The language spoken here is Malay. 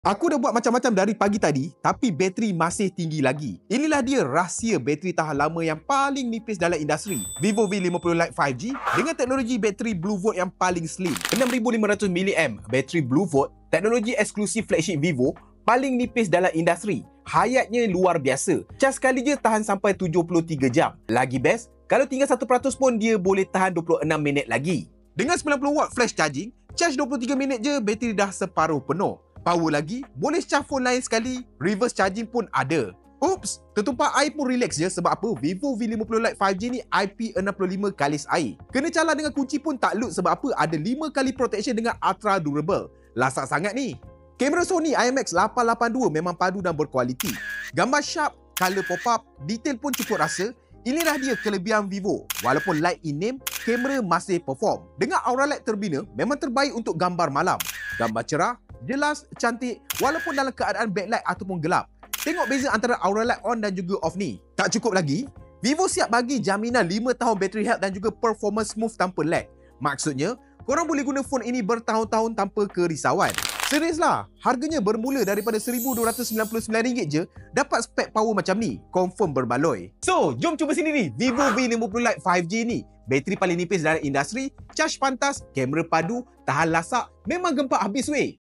Aku dah buat macam-macam dari pagi tadi, tapi bateri masih tinggi lagi. Inilah dia rahsia bateri tahan lama yang paling nipis dalam industri. Vivo V50 Lite 5G dengan teknologi bateri Blue Volt yang paling slim. 6500 mAh bateri Blue Volt, teknologi eksklusif flagship Vivo, paling nipis dalam industri. Hayatnya luar biasa. Cas sekali je tahan sampai 73 jam. Lagi best, kalau tinggal 1% pun dia boleh tahan 26 minit lagi. Dengan 90W flash charging, charge 23 minit je bateri dah separuh penuh. Power lagi, boleh charge phone lain sekali, reverse charging pun ada. Oops, tertumpah air pun relax je sebab apa? Vivo V50 Lite 5G ni IP65 kalis air. Kena calar dengan kunci pun tak lut sebab apa? Ada 5 kali protection dengan ultra durable. Lasak sangat ni. Kamera Sony IMX882 memang padu dan berkualiti. Gambar sharp, color pop-up, detail pun cukup rasa. Inilah dia kelebihan Vivo. Walaupun light in name, kamera masih perform. Dengan aura light terbina, memang terbaik untuk gambar malam. Gambar cerah, jelas, cantik walaupun dalam keadaan backlight ataupun gelap. Tengok beza antara aura light on dan juga off ni. Tak cukup lagi, Vivo siap bagi jaminan 5 tahun battery health dan juga performance smooth tanpa lag. Maksudnya, korang boleh guna phone ini bertahun-tahun tanpa kerisauan. Serius lah, harganya bermula daripada RM1,299 je dapat spek power macam ni. Confirm berbaloi. So, jom cuba sini ni, Vivo V50 Lite 5G ni. Bateri paling nipis dalam industri, charge pantas, kamera padu, tahan lasak, memang gempak habis weh.